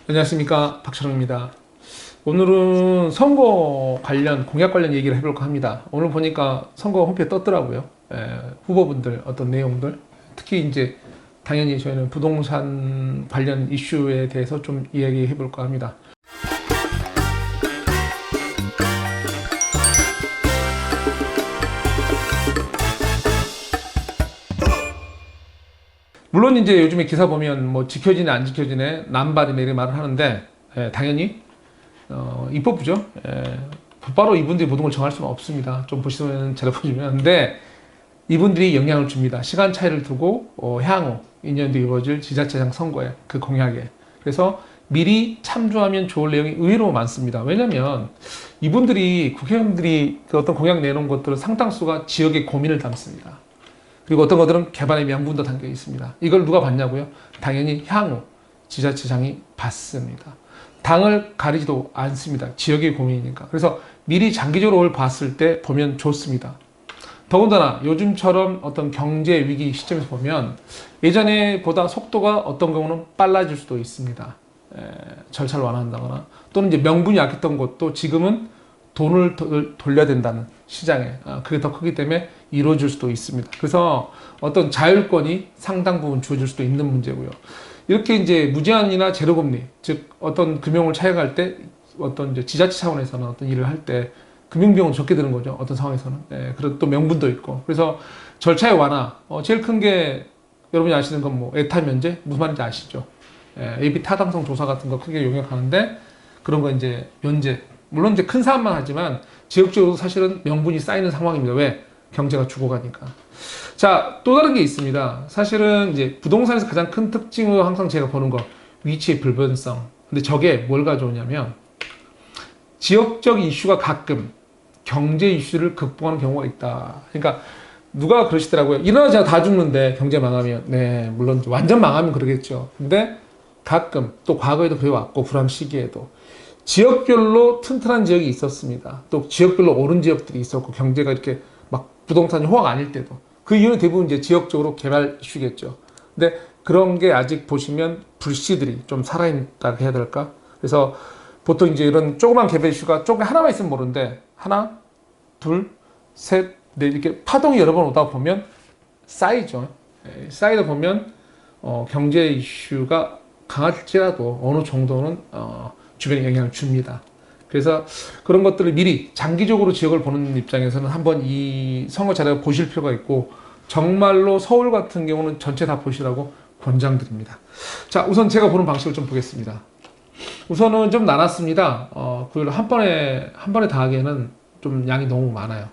안녕하십니까, 박철웅입니다. 오늘은 선거 관련 공약 관련 얘기를 해볼까 합니다. 오늘 보니까 선거 홈페이지 떴더라고요. 후보분들 어떤 내용들, 특히 이제 당연히 저희는 부동산 관련 이슈에 대해서 좀 이야기해 볼까 합니다. 물론 이제 요즘에 기사 보면 뭐 지켜지네 안 지켜지네 남발이네 이런 말을 하는데, 당연히 입법부죠. 바로 이분들이 모든 걸 정할 수는 없습니다. 좀 보시면 잘 보시면. 근데 이분들이 영향을 줍니다. 시간 차이를 두고 향후 2년 뒤에 이루어질 지자체장 선거에, 그 공약에. 그래서 미리 참조하면 좋을 내용이 의외로 많습니다. 왜냐면 이분들이, 국회의원들이 그 어떤 공약 내놓은 것들은 상당수가 지역의 고민을 담습니다. 그리고 어떤 것들은 개발의 명분도 담겨 있습니다. 이걸 누가 봤냐고요? 당연히 향후 지자체장이 봤습니다. 당을 가리지도 않습니다. 지역의 고민이니까. 그래서 미리 장기적으로 봤을 때 보면 좋습니다. 더군다나 요즘처럼 어떤 경제 위기 시점에서 보면 예전에 보다 속도가 어떤 경우는 빨라질 수도 있습니다. 절차를 완화한다거나, 또는 이제 명분이 약했던 것도 지금은 돈을 돌려야 된다는 시장에, 그게 더 크기 때문에 이루어질 수도 있습니다. 그래서 어떤 자율권이 상당 부분 주어질 수도 있는 문제고요. 이렇게 이제 무제한이나 제로금리, 즉 어떤 금융을 차용할 때, 어떤 이제 지자체 차원에서는 어떤 일을 할 때 금융비용은 적게 드는 거죠. 어떤 상황에서는. 그리고 또 명분도 있고. 그래서 절차의 완화, 제일 큰 게 여러분이 아시는 건 뭐 애탈 면제, 무슨 말인지 아시죠? AB 타당성 조사 같은 거 크게 용역하는데, 그런 거 이제 면제. 물론 이제 큰 사업만 하지만 지역적으로 사실은 명분이 쌓이는 상황입니다. 왜? 경제가 죽어가니까. 자, 또 다른 게 있습니다. 사실은 이제 부동산에서 가장 큰 특징으로 항상 제가 보는 거, 위치의 불변성. 근데 저게 뭘 가져오냐면, 지역적 이슈가 가끔 경제 이슈를 극복하는 경우가 있다. 그러니까 누가 그러시더라고요. 일어나 제가 다 죽는데 경제 망하면. 네, 물론 완전 망하면 그러겠죠. 근데 가끔, 또 과거에도 그래왔고, 불황 시기에도 지역별로 튼튼한 지역이 있었습니다. 또 지역별로 오른 지역들이 있었고, 경제가 이렇게 막 부동산이 호황 아닐 때도. 그 이유는 대부분 이제 지역적으로 개발 이슈겠죠. 근데 그런 게 아직 보시면 불씨들이 좀 살아있다고 해야 될까? 그래서 보통 이제 이런 조그만 개발 이슈가 조금 하나만 있으면 모르는데, 하나, 둘, 셋, 넷, 이렇게 파동이 여러 번 오다 보면 쌓이죠. 쌓이다 보면 경제 이슈가 강할지라도 어느 정도는 주변에 영향을 줍니다. 그래서 그런 것들을 미리 장기적으로 지역을 보는 입장에서는 한번 이 선거 자료를 보실 필요가 있고, 정말로 서울 같은 경우는 전체 다 보시라고 권장드립니다. 자, 우선 제가 보는 방식을 좀 보겠습니다. 우선은 좀 나눴습니다. 그걸 한 번에 다 하기에는 좀 양이 너무 많아요.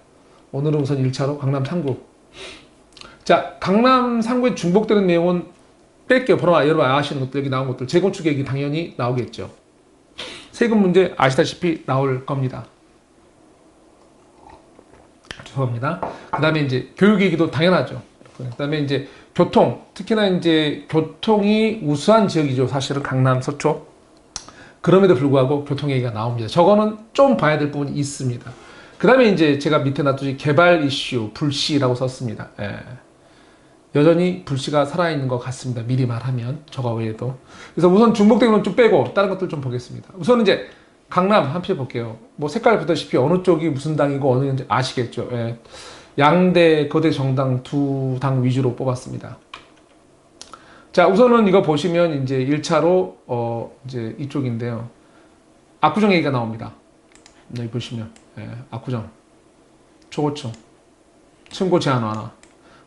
오늘은 우선 1차로 강남 3구. 자, 강남 3구에 중복되는 내용은 뺄게요. 바로 여러분 아시는 것들, 여기 나온 것들, 재건축 얘기 당연히 나오겠죠. 세금 문제 아시다시피 나올 겁니다. 죄송합니다. 그 다음에 이제 교육 얘기도 당연하죠. 그 다음에 이제 교통, 특히나 이제 교통이 우수한 지역이죠. 사실은 강남 서초. 그럼에도 불구하고 교통 얘기가 나옵니다. 저거는 좀 봐야 될 부분이 있습니다. 그 다음에 이제 제가 밑에 놔두지 개발 이슈, 불씨라고 썼습니다. 여전히 불씨가 살아있는 것 같습니다. 미리 말하면, 저거 외에도. 그래서 우선 중복되는 건 좀 빼고 다른 것들 좀 보겠습니다. 우선 이제 강남 한 표 볼게요. 뭐 색깔 보다시피 어느 쪽이 무슨 당이고 어느 지 아시겠죠. 양대 거대 정당 두 당 위주로 뽑았습니다. 자, 우선은 이거 보시면 이제 1차로 이제 이쪽인데요. 압구정 얘기가 나옵니다. 여기 보시면 압구정, 초고층, 층고 제한 완화.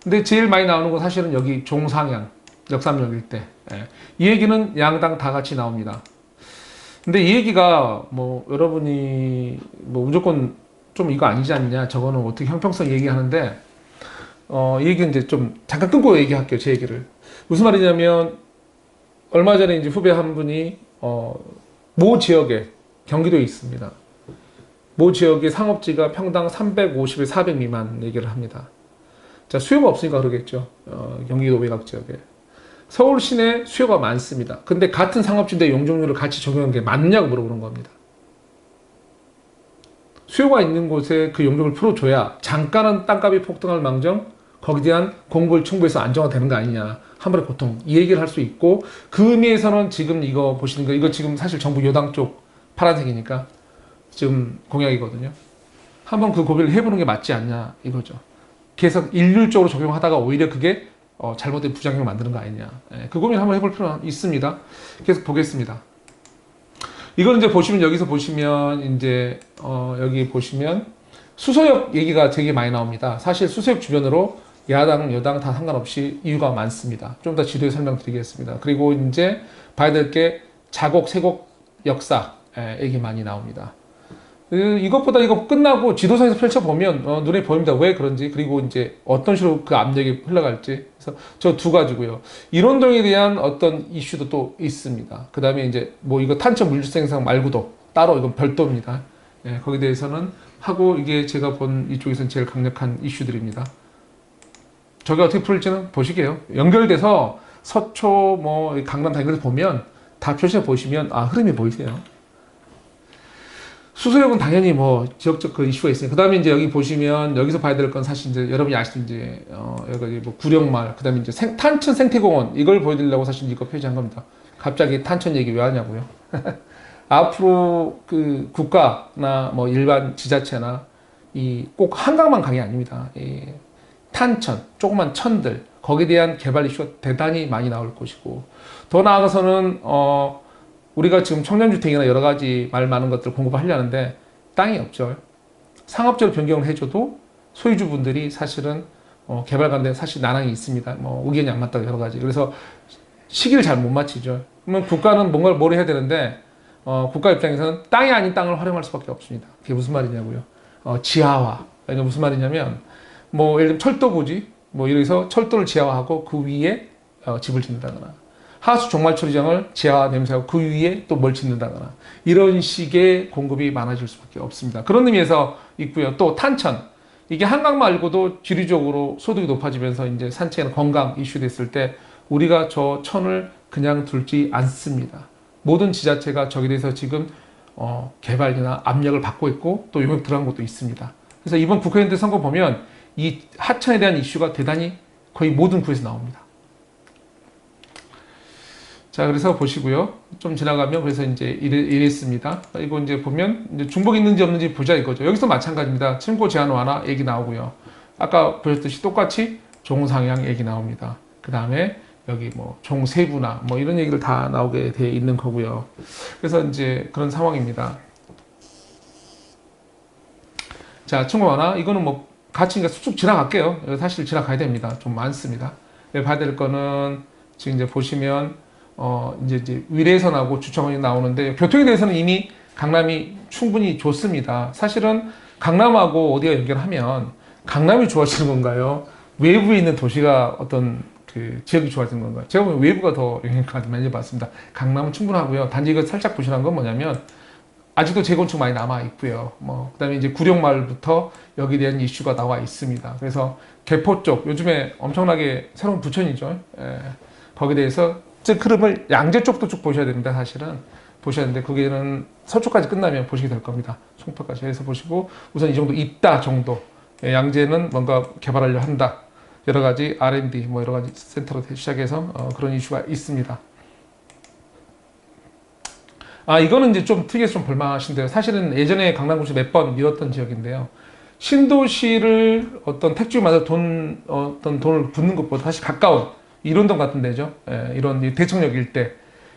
근데 제일 많이 나오는 건 사실은 여기 종상향, 역삼역 일대. 이 얘기는 양당 다 같이 나옵니다. 근데 이 얘기가 뭐 여러분이 뭐 무조건 좀 이거 아니지 않냐, 저거는 어떻게 형평성 얘기하는데, 이 얘기는 이제 좀 잠깐 끊고 얘기할게요. 제 얘기를. 무슨 말이냐면, 얼마 전에 이제 후배 한 분이 모 지역에, 경기도에 있습니다. 모 지역의 상업지가 평당 350에 400 미만 얘기를 합니다. 자, 수요가 없으니까 그러겠죠. 경기도 외곽 지역에. 서울 시내 수요가 많습니다. 근데 같은 상업지인데 용적률을 같이 적용한 게 맞느냐고 물어보는 겁니다. 수요가 있는 곳에 그 용적을 풀어줘야 잠깐은 땅값이 폭등할 망정 거기에 대한 공급을 충분해서 안정화되는 거 아니냐. 한 번에 보통 이 얘기를 할 수 있고 그 의미에서는 지금 이거 보시는 거 이거 지금 사실 정부 여당 쪽 파란색이니까 지금 공약이거든요. 한번 그 고민을 해보는 게 맞지 않냐 이거죠. 계속 일률적으로 적용하다가 오히려 그게 잘못된 부작용을 만드는 거 아니냐. 예, 그 고민 한번 해볼 필요가 있습니다. 계속 보겠습니다. 이건 이제 보시면 여기서 보시면 이제 여기 보시면 수소역 얘기가 되게 많이 나옵니다. 사실 수소역 주변으로 야당, 여당 다 상관없이 이유가 많습니다. 좀 더 지도에 설명드리겠습니다. 그리고 이제 봐야 될 게 자곡, 세곡 역사 얘기 많이 나옵니다. 이것보다 이거 끝나고 지도상에서 펼쳐보면 눈에 보입니다. 왜 그런지 그리고 이제 어떤 식으로 그 압력이 흘러갈지. 그래서 저 두 가지고요. 이론동에 대한 어떤 이슈도 또 있습니다. 그 다음에 이제 뭐 이거 탄천 물질 생산 말고도 따로 이건 별도입니다. 예, 거기에 대해서는 하고 이게 제가 본 이쪽에서는 제일 강력한 이슈들입니다. 저게 어떻게 풀릴지는 보시게요. 연결돼서 서초 뭐 강남 다니면서 보면 다 표시해 보시면 흐름이 보이세요. 수소역은 당연히 뭐 지역적 그 이슈가 있어요. 그 다음에 이제 여기 보시면 여기서 봐야 될 건 사실 이제 여러분이 아시는 이제 여기 뭐 구령마을, 그 다음에 이제 탄천 생태공원 이걸 보여드리려고 사실 이거 표시한 겁니다. 갑자기 탄천 얘기 왜 하냐고요? 앞으로 그 국가나 뭐 일반 지자체나 이 꼭 한강만 강이 아닙니다. 이 탄천, 조그만 천들 거기에 대한 개발 이슈가 대단히 많이 나올 것이고 더 나아가서는 우리가 지금 청년주택이나 여러 가지 말 많은 것들을 공급하려는데 땅이 없죠. 상업적으로 변경을 해줘도 소유주분들이 사실은 개발 가운데 사실 난항이 있습니다. 뭐 의견이 안 맞다고 여러 가지. 그래서 시기를 잘 못 맞추죠. 그러면 국가는 뭔가를 뭘 해야 되는데 국가 입장에서는 땅이 아닌 땅을 활용할 수밖에 없습니다. 그게 무슨 말이냐고요? 지하화. 그러니까 무슨 말이냐면 뭐 예를 들면 철도 부지 뭐 이래서 철도를 지하화하고 그 위에 집을 짓는다거나 하수 종말 처리장을 지하 냄새하고 그 위에 또 뭘 짓는다거나 이런 식의 공급이 많아질 수밖에 없습니다. 그런 의미에서 있고요. 또 탄천 이게 한강 말고도 지리적으로 소득이 높아지면서 이제 산책이나 건강 이슈 됐을 때 우리가 저 천을 그냥 둘지 않습니다. 모든 지자체가 저기에 대해서 지금 개발이나 압력을 받고 있고 또 용역 들어간 것도 있습니다. 그래서 이번 국회의원들 선거 보면 이 하천에 대한 이슈가 대단히 거의 모든 구에서 나옵니다. 자, 그래서 보시고요. 좀 지나가면 그래서 이제 이랬습니다. 이거 이제 보면 이제 중복 있는지 없는지 보자 이거죠. 여기서 마찬가지입니다. 층고 제한 완화 얘기 나오고요. 아까 보셨듯이 똑같이 종상향 얘기 나옵니다. 그 다음에 여기 뭐 종세분화 뭐 이런 얘기를 다 나오게 돼 있는 거고요. 그래서 이제 그런 상황입니다. 자, 층고 완화 이거는 뭐 같이 그러니까 쑥쑥 지나갈게요. 사실 지나가야 됩니다. 좀 많습니다. 봐야 될 거는 지금 이제 보시면 이제 위례선하고 주청원이 나오는데 교통에 대해서는 이미 강남이 충분히 좋습니다. 사실은 강남하고 어디가 연결하면 강남이 좋아지는 건가요? 외부에 있는 도시가 어떤 그 지역이 좋아지는 건가요? 제가 보면 외부가 더 영향을 많이 받습니다. 강남은 충분하고요. 단지 이거 살짝 보시는 건 뭐냐면 아직도 재건축 많이 남아 있고요. 뭐 그다음에 이제 구령마을부터 여기에 대한 이슈가 나와 있습니다. 그래서 개포 쪽 요즘에 엄청나게 새로운 부천이죠. 거기에 대해서 즉 흐름을 양재 쪽도 쭉 보셔야 됩니다. 사실은 보셔야 되는데 그게는 서초까지 끝나면 보시게 될 겁니다. 송파까지 해서 보시고 우선 이 정도 있다 정도. 양재는 뭔가 개발하려 한다. 여러 가지 R&D 뭐 여러 가지 센터로 시작해서 그런 이슈가 있습니다. 이거는 이제 좀 특이해서 좀 볼만하신데요. 사실은 예전에 강남구에서 몇 번 미뤘던 지역인데요. 신도시를 어떤 택지마다 어떤 돈을 붓는 것보다 사실 가까운 이론동 같은 데죠. 이런 대청역 일대.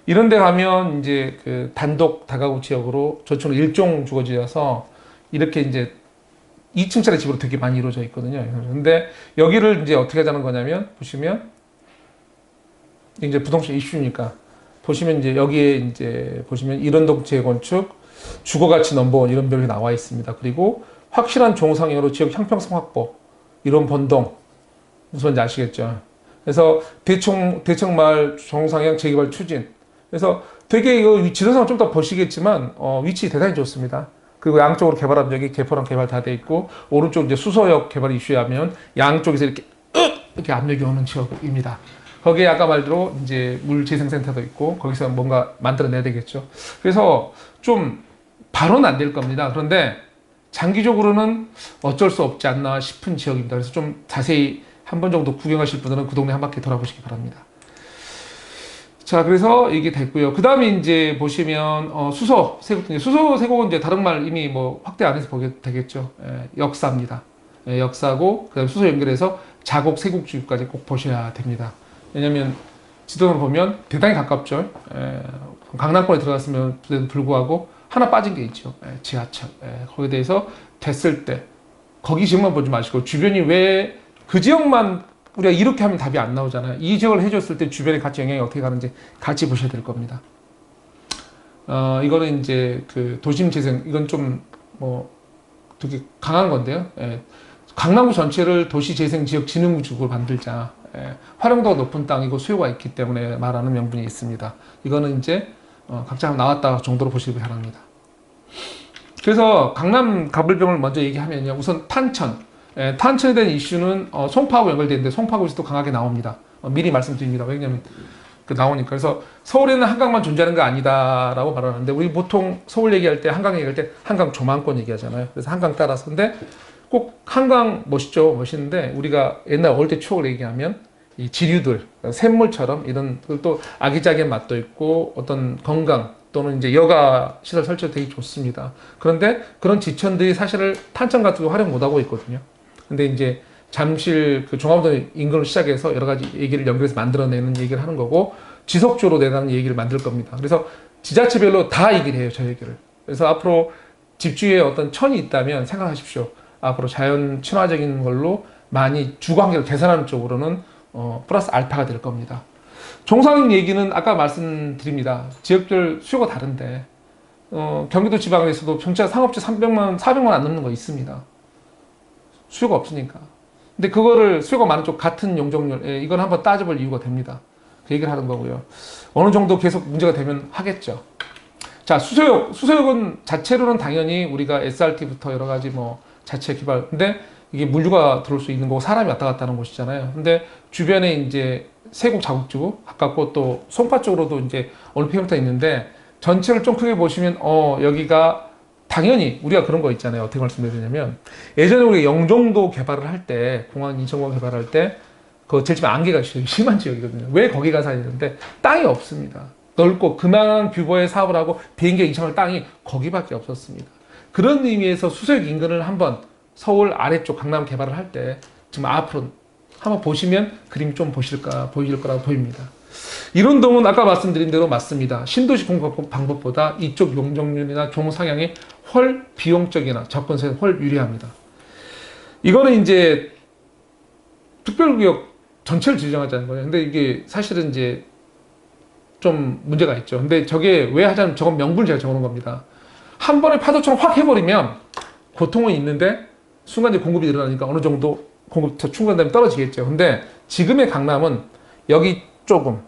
이런 데 가면 이제 그 단독 다가구 지역으로 저쪽으로 일종 주거지여서 이렇게 이제 2층짜리 집으로 되게 많이 이루어져 있거든요. 근데 여기를 이제 어떻게 하자는 거냐면 보시면 이제 부동산 이슈니까 보시면 이제 여기에 이제 보시면 이런동 재건축, 주거가치 넘버원 이런 별이 나와 있습니다. 그리고 확실한 종상형으로 지역 형평성 확보, 이런 번동 무슨 말인지 아시겠죠? 그래서 대청마을 종상형 재개발 추진. 그래서 되게 이거 지도상을 좀 더 보시겠지만 위치 대단히 좋습니다. 그리고 양쪽으로 개발하면 여기 개포랑 개발 다 돼 있고 오른쪽 이제 수서역 개발 이슈하면 양쪽에서 이렇게 압력이 오는 지역입니다. 거기에 아까 말대로 이제 물재생센터도 있고 거기서 뭔가 만들어내야 되겠죠. 그래서 좀 바로는 안 될 겁니다. 그런데 장기적으로는 어쩔 수 없지 않나 싶은 지역입니다. 그래서 좀 자세히 한 번 정도 구경하실 분들은 그 동네 한 바퀴 돌아보시기 바랍니다. 자, 그래서 이게 됐고요. 그 다음에 이제 보시면 수소 세곡 중에 수소 세곡은 이제 다른 말 이미 뭐 확대 안 해서 보게 되겠죠. 역사입니다. 역사고 그다음 수소 연결해서 자곡 세곡주까지 꼭 보셔야 됩니다. 왜냐하면 지도를 보면 대단히 가깝죠. 강남권에 들어갔으면 불구하고 하나 빠진 게 있죠. 지하철. 거기에 대해서 됐을 때 거기 지역만 보지 마시고 주변이 왜 그 지역만 우리가 이렇게 하면 답이 안 나오잖아요. 이 지역을 해줬을 때 주변에 같이 영향이 어떻게 가는지 같이 보셔야 될 겁니다. 이거는 이제 그 도심 재생, 이건 좀 뭐 되게 강한 건데요. 강남구 전체를 도시재생지역진흥구축으로 만들자. 활용도가 높은 땅이고 수요가 있기 때문에 말하는 명분이 있습니다. 이거는 이제 각자 나왔다 정도로 보시기 바랍니다. 그래서 강남 가불병을 먼저 얘기하면요. 우선 탄천. 탄천에 대한 이슈는 송파하고 연결되는데 송파구에서도 강하게 나옵니다. 미리 말씀드립니다. 왜냐하면 나오니까. 그래서 서울에는 한강만 존재하는 거 아니다라고 말하는데 우리 보통 서울 얘기할 때 한강 얘기할 때 한강 조망권 얘기하잖아요. 그래서 한강 따라서. 근데 꼭 한강 멋있죠. 멋있는데 우리가 옛날 어릴 때 추억을 얘기하면 이 지류들, 샘물처럼 이런 또 아기자기한 맛도 있고 어떤 건강 또는 이제 여가 시설 설치도 되게 좋습니다. 그런데 그런 지천들이 사실을 탄천 같은 거 활용 못 하고 있거든요. 근데 이제 잠실 그 종합운동 인근을 시작해서 여러 가지 얘기를 연결해서 만들어내는 얘기를 하는 거고 지속적으로 내가는 얘기를 만들 겁니다. 그래서 지자체별로 다 얘기를 해요, 저 얘기를. 그래서 앞으로 집주위에 어떤 천이 있다면 생각하십시오. 앞으로 자연 친화적인 걸로 많이 주거 환경을 개선하는 쪽으로는 플러스 알파가 될 겁니다. 종상 얘기는 아까 말씀드립니다. 지역별 수요가 다른데 경기도 지방에서도 평차 상업지 300만, 400만 안 넘는 거 있습니다. 수요가 없으니까. 근데 그거를 수요가 많은 쪽 같은 용적률, 이건 한번 따져볼 이유가 됩니다. 그 얘기를 하는 거고요. 어느 정도 계속 문제가 되면 하겠죠. 자, 수소역. 수소역은 자체로는 당연히 우리가 SRT부터 여러 가지 뭐 자체 개발. 근데 이게 물류가 들어올 수 있는 거고 사람이 왔다 갔다 하는 곳이잖아요. 근데 주변에 이제 세곡 자곡지구 가깝고 또 송파 쪽으로도 이제 올림픽센터 있는데 전체를 좀 크게 보시면 여기가 당연히 우리가 그런 거 있잖아요. 어떻게 말씀드리냐면 예전에 우리가 영종도 개발을 할 때 공항 인천공항 개발할 때 그 제일 처음에 안개가 심한 지역이거든요. 왜 거기 가서 하는데 땅이 없습니다. 넓고 그만한 규모의 사업을 하고 비행기 이착할 땅이 거기밖에 없었습니다. 그런 의미에서 수서역 인근을 한번 서울 아래쪽 강남 개발을 할 때 지금 앞으로 한번 보시면 그림 좀 보일 거라고 보입니다. 이론동은 아까 말씀드린 대로 맞습니다. 신도시 공급 방법보다 이쪽 용적률이나 종상향이 훨 비용적이나 접근성이 훨 유리합니다. 이거는 이제 특별구역 전체를 지정하자는 거예요. 근데 이게 사실은 이제 좀 문제가 있죠. 근데 저게 왜 하자면 저건 명분을 제가 적어놓은 겁니다. 한 번에 파도처럼 확 해버리면 고통은 있는데 순간적으로 공급이 늘어나니까 어느 정도 공급 충분되면 떨어지겠죠. 근데 지금의 강남은 여기 조금,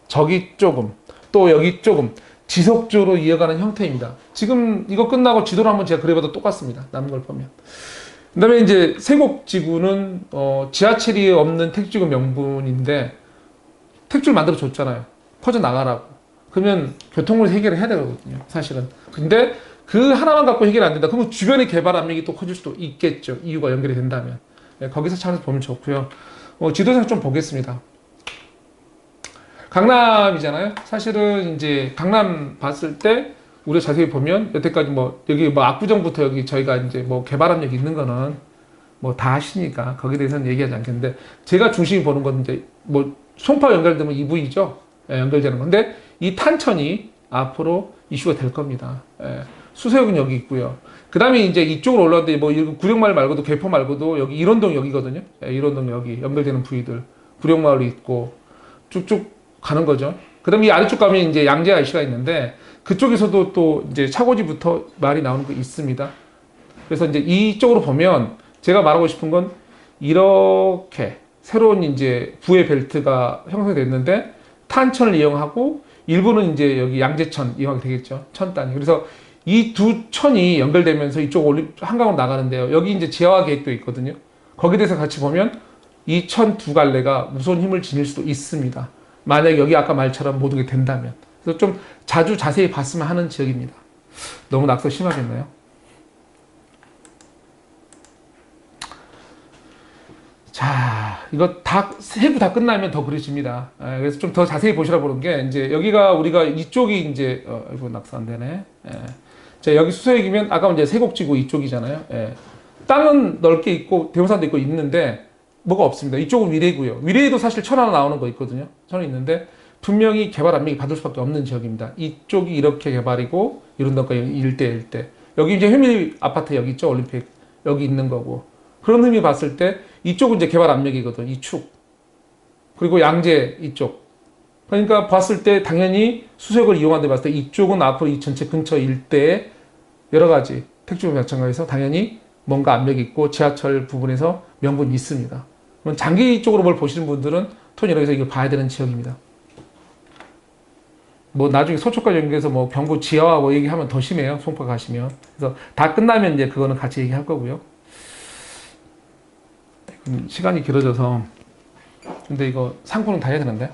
저기 조금, 또 여기 조금 지속적으로 이어가는 형태입니다. 지금 이거 끝나고 지도를 한번 제가 그려봐도 똑같습니다. 남은 걸 보면. 그 다음에 이제 세곡지구는 지하철이 없는 택지구 명분인데 택지를 만들어 줬잖아요. 퍼져나가라고. 그러면 교통을 해결을 해야 되거든요. 사실은. 근데 그 하나만 갖고 해결이 안 된다. 그러면 주변의 개발 압력이 또 커질 수도 있겠죠. 이유가 연결이 된다면. 거기서 차원에서 보면 좋고요. 지도상 좀 보겠습니다. 강남이잖아요. 사실은 이제 강남 봤을 때 우리가 자세히 보면 여태까지 뭐 여기 뭐 압구정부터 여기 저희가 이제 뭐 개발 압력이 있는 거는 뭐 다 아시니까 거기에 대해서는 얘기하지 않겠는데 제가 중심이 보는 건 이제 뭐 송파 연결되면 EV죠. 연결되는 건데 이 탄천이 앞으로 이슈가 될 겁니다. 수서역은 여기 있고요. 그 다음에 이제 이쪽으로 올라왔는데 뭐 구룡마을 말고도 개포 말고도 여기 일원동 여기거든요. 일원동 여기 연결되는 부위들 구룡마을이 있고 쭉쭉 가는 거죠. 그 다음에 이 아래쪽 가면 이제 양재 IC가 있는데 그쪽에서도 또 이제 차고지부터 말이 나오는 거 있습니다. 그래서 이제 이쪽으로 보면 제가 말하고 싶은 건 이렇게 새로운 이제 부의 벨트가 형성됐는데 탄천을 이용하고 일부는 이제 여기 양재천 이용하게 되겠죠. 천 단위. 그래서 이 두 천이 연결되면서 이쪽 한강으로 나가는데요. 여기 이제 지하화 계획도 있거든요. 거기에 대해서 같이 보면 이 천 두 갈래가 무서운 힘을 지닐 수도 있습니다. 만약에 여기 아까 말처럼 모든 게 된다면. 그래서 좀 자주 자세히 봤으면 하는 지역입니다. 너무 낙서 심하겠나요? 자, 이거 다 세부 다 끝나면 더 그려집니다. 그래서 좀 더 자세히 보시라 보는 게 이제 여기가 우리가 이쪽이 이제 이거 낙서 안 되네. 자, 여기 수서역이면 아까 이제 세곡지구 이쪽이잖아요. 땅은 넓게 있고 대형산도 있고 있는데 뭐가 없습니다. 이쪽은 위례고요. 위례에도 사실 천 하나 나오는 거 있거든요. 천은 있는데 분명히 개발 압력이 받을 수밖에 없는 지역입니다. 이쪽이 이렇게 개발이고 이런 데가 일대. 여기 이제 회밀 아파트 여기 있죠. 올림픽 여기 있는 거고. 그런 의미 봤을 때 이쪽은 이제 개발 압력이거든. 이 축. 그리고 양재 이쪽. 그러니까 봤을 때 당연히 수색을 이용한 데 봤을 때 이쪽은 앞으로 이 전체 근처 일대에 여러 가지 택지부 마찬가지에서 당연히 뭔가 압력이 있고 지하철 부분에서 명분이 있습니다. 그럼 장기적으로 뭘 보시는 분들은 톤이라서 이걸 봐야 되는 지역입니다. 뭐 나중에 서초까지 연결해서 뭐 경부 지하와 뭐 얘기하면 더 심해요. 송파 가시면. 그래서 다 끝나면 이제 그거는 같이 얘기할 거고요. 시간이 길어져서 근데 이거 상품은 다 해야 되는데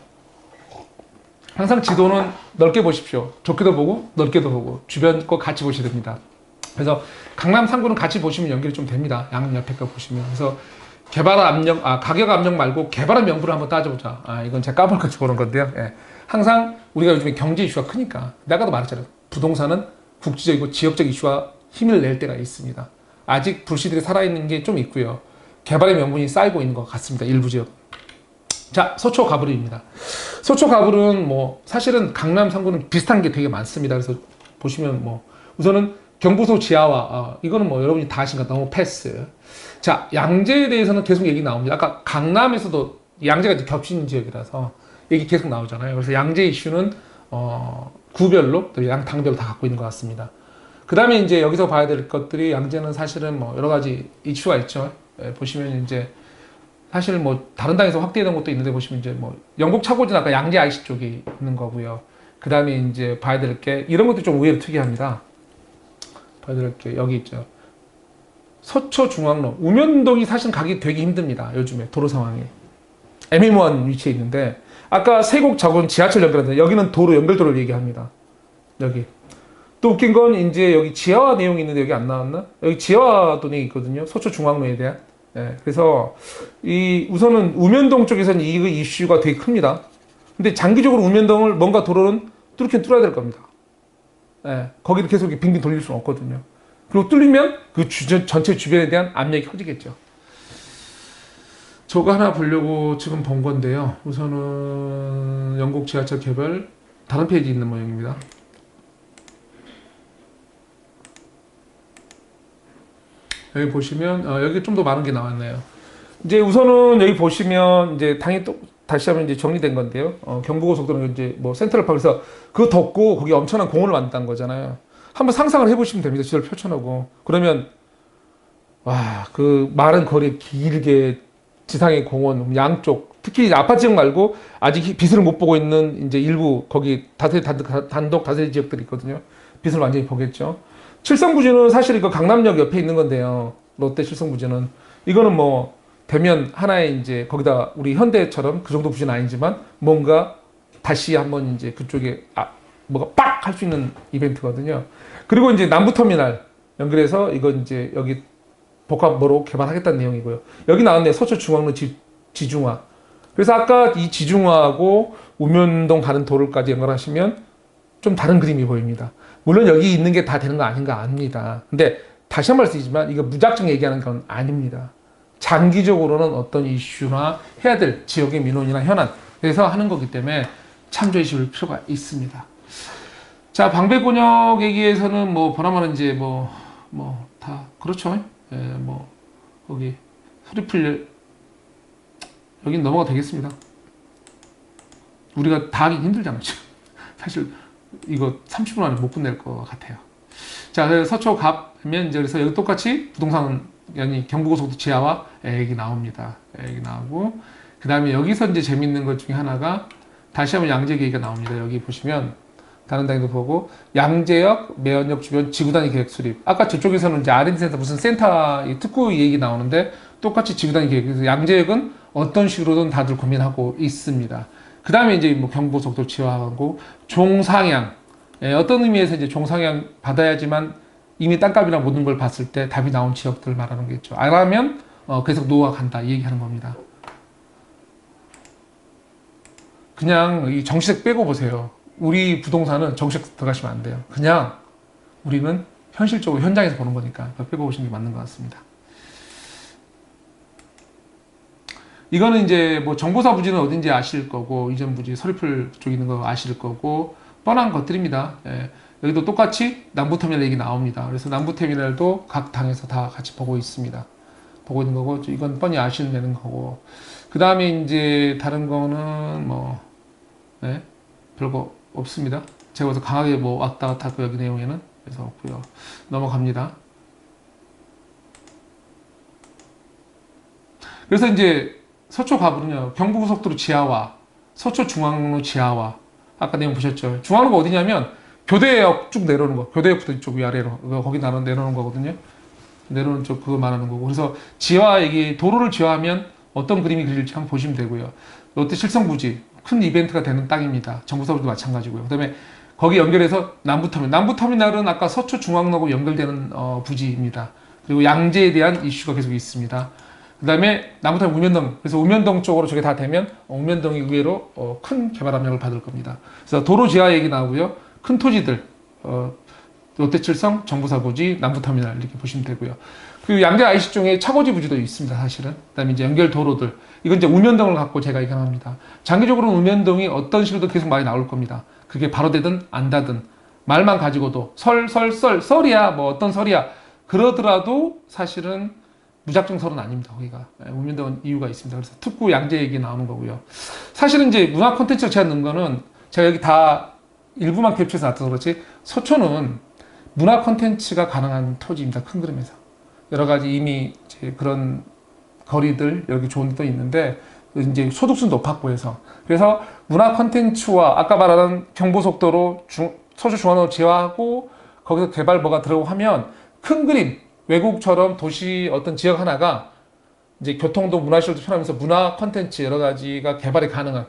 항상 지도는 넓게 보십시오. 좁게도 보고 넓게도 보고 주변 거 같이 보셔야 됩니다. 그래서 강남 3구는 같이 보시면 연결이 좀 됩니다. 양 옆에 거 보시면. 그래서 개발 압력, 가격 압력 말고 개발의 명분을 한번 따져보자. 이건 제가 까먹어서 보는 건데요. 항상 우리가 요즘에 경제 이슈가 크니까 내가도 말했잖아요. 부동산은 국지적이고 지역적 이슈와 힘을 낼 때가 있습니다. 아직 불씨들이 살아있는 게 좀 있고요. 개발의 명분이 쌓이고 있는 것 같습니다. 일부 지역. 자, 서초 가브리입니다. 서초 가브리는 뭐 사실은 강남 3구는 비슷한 게 되게 많습니다. 그래서 보시면 뭐 우선은 경부소 지하와 이거는 뭐 여러분이 다 아시니까 너무 패스. 자, 양재에 대해서는 계속 얘기 나옵니다. 아까 강남에서도 양재가 이제 겹치는 지역이라서 얘기 계속 나오잖아요. 그래서 양재 이슈는 구별로 또 양당별로 다 갖고 있는 것 같습니다. 그 다음에 이제 여기서 봐야 될 것들이 양재는 사실은 뭐 여러 가지 이슈가 있죠. 보시면 이제 사실 뭐 다른 당에서 확대된 것도 있는데 보시면 이제 뭐 영국 차고진 아까 양재 IC 쪽에 있는 거고요. 그 다음에 이제 봐야 될 게 이런 것도 좀 의외로 특이합니다. 봐야 될 게 여기 있죠. 서초 중앙로 우면동이 사실 가기 되게 힘듭니다. 요즘에 도로 상황이 애매모호한 위치에 있는데 아까 세곡 자곤 지하철 연결하는데 여기는 도로 연결도로를 얘기합니다. 여기 또 웃긴 건 이제 여기 지하화 내용이 있는데 여기 안 나왔나? 여기 지하화도 내용이 있거든요. 서초 중앙로에 대한. 그래서 이 우선은 우면동 쪽에서는 이 이슈가 되게 큽니다. 근데 장기적으로 우면동을 뭔가 도로는 뚫긴 뚫어야 될 겁니다. 거기를 계속 빙빙 돌릴 수는 없거든요. 그리고 뚫리면 그 전체 주변에 대한 압력이 커지겠죠. 저거 하나 보려고 지금 본 건데요. 우선은 영국 지하철 개발 다른 페이지에 있는 모양입니다. 여기 보시면 여기 좀 더 많은 게 나왔네요. 이제 우선은 여기 보시면 이제 당연히 또 다시 한번 이제 정리된 건데요. 경부고속도로는 이제 뭐 센트럴파크에서 그거 덮고 거기 엄청난 공원을 만든다는 거잖아요. 한번 상상을 해보시면 됩니다. 지도를 펼쳐놓고 그러면 와, 그 마른 거리에 길게 지상의 공원 양쪽 특히 아파트 지역 말고 아직 빛을 못 보고 있는 이제 일부 거기 단독 다세대 지역들이 있거든요. 빛을 완전히 보겠죠. 칠성부지는 사실 이거 강남역 옆에 있는 건데요. 롯데 칠성부지는 이거는 뭐 되면 하나의 이제 거기다 우리 현대처럼 그 정도 부지는 아니지만 뭔가 다시 한번 이제 그쪽에 뭐가 빡 할 수 있는 이벤트거든요. 그리고 이제 남부터미널 연결해서 이거 이제 여기 복합로로 개발하겠다는 내용이고요. 여기 나왔네. 서초 중앙로 지중화. 그래서 아까 이 지중화하고 우면동 가는 도로까지 연결하시면 좀 다른 그림이 보입니다. 물론 여기 있는 게 다 되는 거 아닌가 압니다. 근데 다시 한 번 말씀드리지만 이거 무작정 얘기하는 건 아닙니다. 장기적으로는 어떤 이슈나 해야 될 지역의 민원이나 현안 그래서 하는 거기 때문에 참조해 주실 필요가 있습니다. 자, 방배권역 얘기에서는 뭐 보나마나 이제 뭐 다 그렇죠. 뭐 거기 소리풀 여긴 넘어가 되겠습니다. 우리가 다 하긴 힘들잖아요. 사실 이거 30분 안에 못 끝낼 것 같아요. 자, 그래서 서초 가면 이제 그래서 여기 똑같이 부동산 연이 경부고속도 지하와 얘기 나옵니다. 얘기 나오고 그 다음에 여기서 이제 재밌는 것 중에 하나가 다시 한번 양재 얘기가 나옵니다. 여기 보시면 다른 당에도 보고 양재역, 매연역 주변 지구단위 계획 수립. 아까 저쪽에서는 이제 R&D 센터 무슨 센터 특구 얘기 나오는데 똑같이 지구단위 계획. 그래서 양재역은 어떤 식으로든 다들 고민하고 있습니다. 그 다음에 이제 뭐 경부고속도로 지하하고 종상향. 어떤 의미에서 이제 종상향 받아야지만 이미 땅값이나 모든 걸 봤을 때 답이 나온 지역들 말하는 거겠죠. 안 하면 계속 노후가 간다 이 얘기하는 겁니다. 그냥 이 정치색 빼고 보세요. 우리 부동산은 정치색 들어가시면 안 돼요. 그냥 우리는 현실적으로 현장에서 보는 거니까 그거 빼고 보시는 게 맞는 것 같습니다. 이거는 이제 뭐 정보사 부지는 어딘지 아실 거고, 이전 부지 서리풀 쪽에 있는 거 아실 거고, 뻔한 것들입니다. 예. 여기도 똑같이 남부터미널 얘기 나옵니다. 그래서 남부터미널도 각 당에서 다 같이 보고 있습니다. 보고 있는 거고, 이건 뻔히 아시면 되는 거고. 그 다음에 이제 다른 거는 뭐, 예, 별거 없습니다. 제가 그래서 강하게 뭐 왔다 갔다 했고, 여기 내용에는. 그래서 없고요. 넘어갑니다. 그래서 이제 서초 가보면요, 경부고속도로 지하화, 서초중앙로 지하화, 아까 내용 보셨죠? 중앙로가 어디냐면 교대역 쭉 내려오는 거, 교대역부터 이쪽 위아래로 거기 내려오는 거거든요. 내려오는 쪽 그거 말하는 거고. 그래서 지하 얘기, 도로를 지하하면 어떤 그림이 그릴지 한번 보시면 되고요. 롯데 칠성부지 큰 이벤트가 되는 땅입니다. 정부사업도 마찬가지고요. 그다음에 거기 연결해서 남부터미널, 남부터미널은 아까 서초중앙로하고 연결되는 부지입니다. 그리고 양재에 대한 이슈가 계속 있습니다. 그 다음에 남부터미널 우면동, 그래서 우면동 쪽으로 저게 다 되면 우면동이 의외로 큰 개발 압력을 받을 겁니다. 그래서 도로 지하 얘기 나오고요. 큰 토지들, 롯데칠성, 정부사부지, 남부터미널 이렇게 보시면 되고요. 그리고 양재 IC 쪽에 차고지 부지도 있습니다, 사실은. 그 다음에 이제 연결 도로들. 이건 이제 우면동을 갖고 제가 얘기합니다. 장기적으로는 우면동이 어떤 식으로도 계속 많이 나올 겁니다. 그게 바로 되든 안 다든 말만 가지고도 썰이야, 뭐 어떤 설이야. 그러더라도 사실은 무작정 설은 아닙니다, 거기가. 우면동은 이유가 있습니다. 그래서 특구 양재 얘기 나오는 거고요. 사실은 이제 문화 콘텐츠가 제가 넣은 거는 제가 여기 다 일부만 캡처해서 놨어서 그렇지, 서초는 문화 콘텐츠가 가능한 토지입니다, 큰 그림에서. 여러 가지 이미 이제 그런 거리들 여기 좋은 데도 있는데 이제 소득수는 높았고 해서, 그래서 문화 콘텐츠와 아까 말하는 경부속도로 서초중앙로 지하하고 거기서 개발 뭐가 들어가고 하면 큰 그림, 외국처럼 도시 어떤 지역 하나가 이제 교통도 문화시설도 편하면서 문화 콘텐츠 여러 가지가 개발이 가능한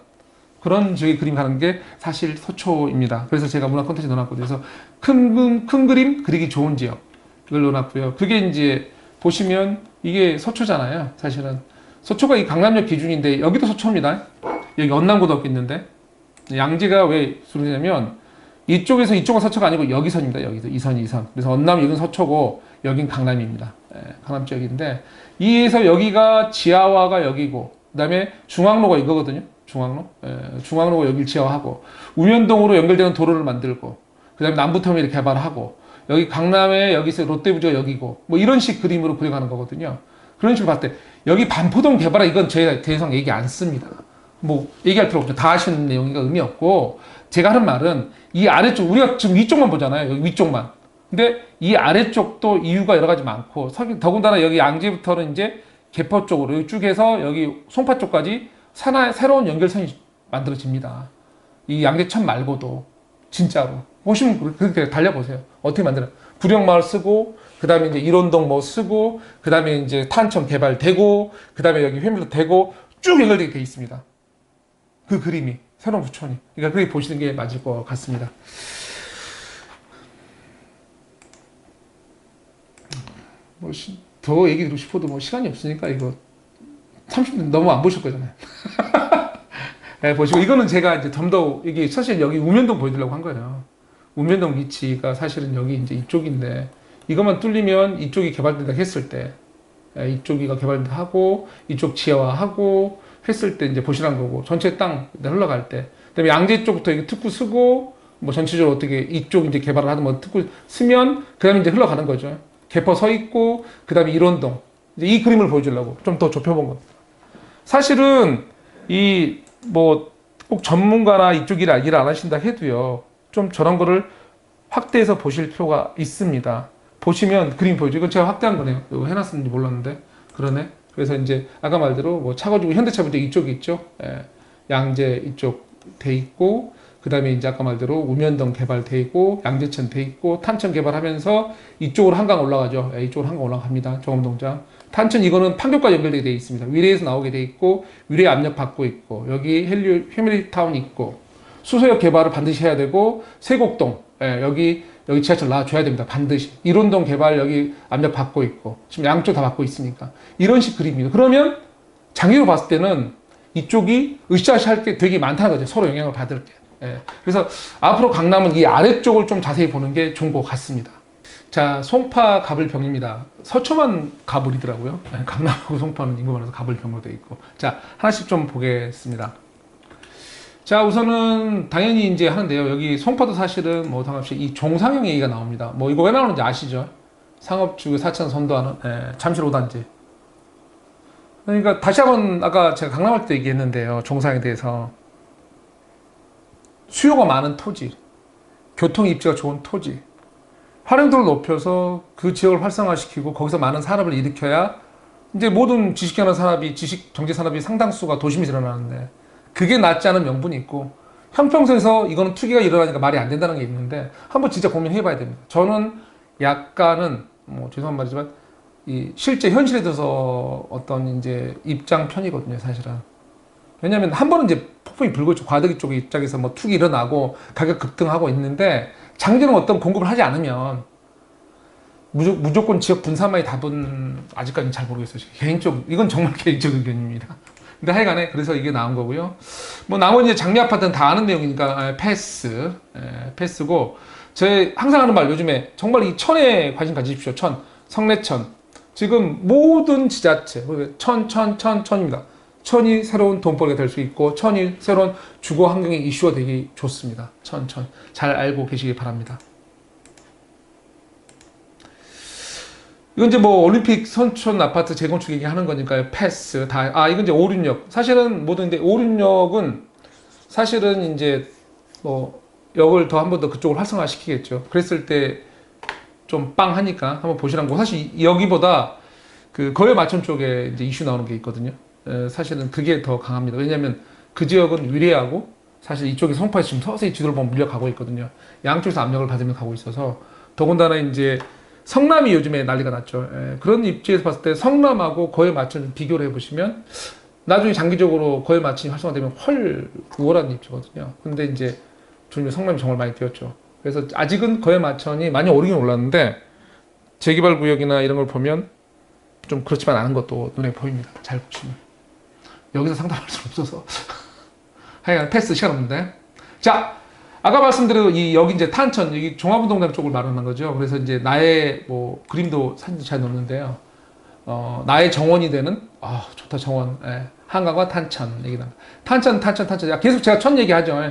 그런 지역의 그림 가는 게 사실 서초입니다. 그래서 제가 문화 콘텐츠 넣어놨거든요. 그래서 큰 그림 그리기 좋은 지역 이걸 넣어놨고요. 그게 이제 보시면 이게 서초잖아요. 사실은 서초가 이 강남역 기준인데 여기도 서초입니다. 여기 언남고등학교 있는데 양재가 왜 소리냐면 이쪽에서 이쪽은 서초가 아니고 여기선입니다. 여기서 이선. 그래서 언남 여기는 서초고 여긴 강남입니다. 강남 지역인데 이에서 여기가 지하화가 여기고 그다음에 중앙로가 이거거든요. 중앙로가 여기를 지하화하고 우면동으로 연결되는 도로를 만들고 그다음에 남부터미널 개발하고 여기 강남에 여기서 롯데부지가 여기고 뭐 이런 식 그림으로 그려가는 거거든요. 그런 식으로 봤을 때 여기 반포동 개발하 이건 저희가 더 이상 얘기 안 씁니다. 뭐 얘기할 필요 없죠. 다 아시는 내용이니까 의미 없고 제가 하는 말은 이 아래쪽 우리가 지금 위쪽만 보잖아요. 여기 위쪽만. 근데 이 아래쪽도 이유가 여러 가지 많고 더군다나 여기 양재부터는 이제 개포 쪽으로 여기 쭉 해서 여기 송파 쪽까지 새로운 연결선이 만들어집니다. 이 양재천 말고도 진짜로 보시면 그렇게 달려보세요. 어떻게 만드나? 구령마을 쓰고 그 다음에 이제 일원동 뭐 쓰고 그 다음에 이제 탄천 개발되고 그 다음에 여기 회밀도 되고 쭉 연결되게 돼 있습니다. 그 그림이 새로운 부촌이. 그러니까 그렇게 보시는 게 맞을 것 같습니다. 뭐 더 얘기 드리고 싶어도 뭐 시간이 없으니까 이거 30분 너무 안 보실 거잖아요. 네, 보시고 이거는 제가 이제 좀 더 이게 사실 여기 우면동 보여드리려고 한 거예요. 우면동 위치가 사실은 여기 이제 이쪽인데 이것만 뚫리면 이쪽이 개발된다 했을 때 이쪽이가 개발된다 하고 이쪽 지하화하고 했을 때 이제 보시란 거고 전체 땅 흘러갈 때 그다음에 양재 쪽부터 이게 특구 쓰고 뭐 전체적으로 어떻게 이쪽 이제 개발을 하든 뭐 특구 쓰면 그다음에 이제 흘러가는 거죠. 개포 서 있고 그다음에 일원동 이제 이 그림을 보여주려고 좀 더 좁혀본 겁니다. 사실은 이 뭐 꼭 전문가나 이쪽 일을 안 하신다 해도요 좀 저런 거를 확대해서 보실 필요가 있습니다. 보시면 그림 보여줘. 이건 제가 확대한 거네요. 이거 해놨었는지 몰랐는데 그러네. 그래서 이제 아까 말대로 뭐 차고지구 현대차 부지 이쪽이 있죠. 양재 이쪽 돼 있고 그 다음에 이제 아까 말대로 우면동 개발돼 있고 양재천 돼 있고 탄천 개발하면서 이쪽으로 한강 올라가죠. 이쪽으로 한강 올라갑니다. 정음동장. 탄천 이거는 판교까지 연결되게 돼 있습니다. 위례에서 나오게 돼 있고 위례 압력 받고 있고 여기 패밀리타운 있고 수서역 개발을 반드시 해야 되고 세곡동 여기 지하철 놔줘야 됩니다. 반드시. 일원동 개발 여기 압력 받고 있고 지금 양쪽 다 받고 있으니까 이런 식 그림입니다. 그러면 장기로 봤을 때는 이쪽이 으쌰으쌰할 게 되게 많다는 거죠. 서로 영향을 받을 게. 예. 그래서 앞으로 강남은 이 아래쪽을 좀 자세히 보는 게 좋은 것 같습니다. 자, 송파 가불병입니다. 서초만 가불이더라고요. 예, 강남하고 송파는 인구 많아서 가불병으로 되어 있고. 자, 하나씩 좀 보겠습니다. 자, 우선은 당연히 이제 하는데요. 여기 송파도 사실은 뭐 상관없이 이 종상형 얘기가 나옵니다. 뭐 이거 왜 나오는지 아시죠? 상업주 4천 선도하는 잠실 5단지. 그러니까 다시 한번 아까 제가 강남할 때 얘기했는데요. 종상에 대해서 수요가 많은 토지, 교통 입지가 좋은 토지, 활용도를 높여서 그 지역을 활성화시키고 거기서 많은 산업을 일으켜야 이제 모든 지식경제 산업이 지식 경제 산업이 상당수가 도심에서 일어나는데 그게 낫지 않은 명분이 있고 형평성에서 이거는 투기가 일어나니까 말이 안 된다는 게 있는데 한번 진짜 고민해봐야 됩니다. 저는 약간은 뭐 죄송한 말이지만 이 실제 현실에 대해서 어떤 이제 입장 편이거든요, 사실은. 왜냐하면 한 번은 이제 폭풍이 불고 있죠. 과대기 쪽의 입장에서 뭐 투기 일어나고 가격 급등하고 있는데 장기는 어떤 공급을 하지 않으면 무조건 지역 분산만이 답은 아직까지는 잘 모르겠어요. 개인적 이건 정말 개인적 의견입니다. 근데 하여간에 그래서 이게 나온 거고요. 뭐 나머지 장미 아파트는 다 아는 내용이니까 패스고 제 항상 하는 말 요즘에 정말 이 천에 관심 가지십시오. 천, 성내천. 지금 모든 지자체 천입니다. 천이 새로운 돈벌이가 될 수 있고 천이 새로운 주거 환경의 이슈가 되기 좋습니다. 천 잘 알고 계시기 바랍니다. 이건 이제 뭐 올림픽 선촌 아파트 재건축 얘기하는 거니까요. 패스 다. 아 이건 이제 566 사실은 모든 566은 사실은 이제 뭐 역을 더 한 번 더 그쪽을 활성화 시키겠죠. 그랬을 때 좀 빵 하니까 한번 보시라는 거. 사실 여기보다 그 거래 마천 쪽에 이제 이슈 나오는 게 있거든요. 사실은 그게 더 강합니다. 왜냐하면 그 지역은 위례하고 사실 이쪽에 송파에서 지금 서서히 지도를 보면 물려가고 있거든요. 양쪽에서 압력을 받으며 가고 있어서 더군다나 이제 성남이 요즘에 난리가 났죠. 그런 입지에서 봤을 때 성남하고 거래 마천 비교를 해보시면 나중에 장기적으로 거래 마천이 활성화되면 훨 우월한 입지거든요. 근데 이제 요즘에 성남이 정말 많이 뛰었죠. 그래서 아직은 거래 마천이 많이 오르긴 올랐는데 재개발 구역이나 이런 걸 보면 좀 그렇지만 않은 것도 눈에 보입니다. 잘 보시면. 여기서 상담할 수는 없어서. 하여간 패스 시간 없는데. 자, 아까 말씀드린 여기 이제 탄천, 여기 종합운동장 쪽을 말하는 거죠. 그래서 이제 나의 뭐 그림도 사진도 잘 넣었는데요. 나의 정원이 되는, 좋다, 정원. 한강과 탄천 얘기 나옵니다. 탄천. 계속 제가 천 얘기하죠.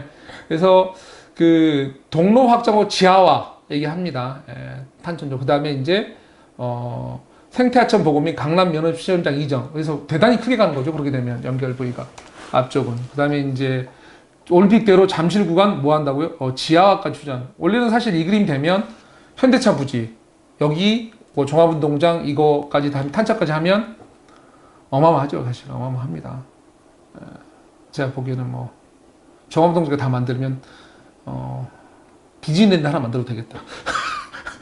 그래서 그 동로 확장호 지하화 얘기합니다. 탄천죠. 그 다음에 이제, 생태하천 보고 및 강남 연합시험장 이정. 그래서 대단히 크게 가는 거죠. 그렇게 되면 연결 부위가 앞쪽은. 그 다음에 이제 올림픽대로 잠실 구간 뭐 한다고요? 지하화까지 추진. 원래는 사실 이 그림 되면 현대차 부지 여기 뭐 종합운동장 이거까지 다 탄차까지 하면 어마어마하죠. 사실 어마어마합니다. 제가 보기에는 뭐 종합운동장을 다 만들면 디즈니랜드 하나 만들어도 되겠다.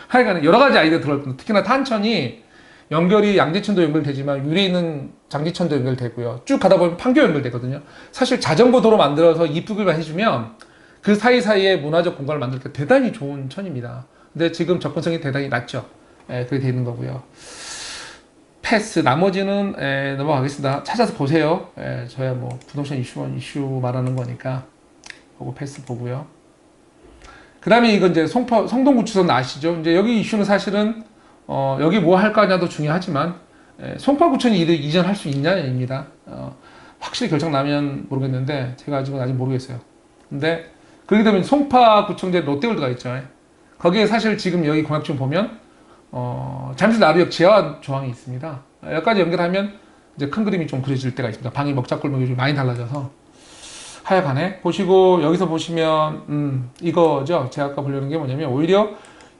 하여간에 여러 가지 아이디어 들어올 겁니다. 특히나 탄천이 연결이 양재천도 연결되지만 위에 있는 장지천도 연결되고요. 쭉 가다 보면 판교 연결되거든요. 사실 자전거 도로 만들어서 이쁘게만 해주면 그 사이사이에 문화적 공간을 만들 때 대단히 좋은 천입니다. 근데 지금 접근성이 대단히 낮죠. 그렇게 되어 있는 거고요. 패스. 나머지는 넘어가겠습니다. 찾아서 보세요. 저야 뭐 부동산 이슈 말하는 거니까 보고 패스 보고요. 그 다음에 이건 이제 성동구치소는 아시죠? 이제 여기 이슈는 사실은 여기 뭐 할 거냐도 중요하지만 송파구청이 이전할 수 있냐입니다. 확실히 결정 나면 모르겠는데 제가 아직 모르겠어요. 근데 그렇게 되면 송파구청제 롯데월드가 있죠. 거기에 사실 지금 여기 공약중 보면 잠실 나루역 지하 조항이 있습니다. 여기까지 연결하면 이제 큰 그림이 좀 그려질 때가 있습니다. 방이 먹자골목이 좀 많이 달라져서 하여간에 보시고 여기서 보시면 이거죠. 제가 아까 보려는 게 뭐냐면 오히려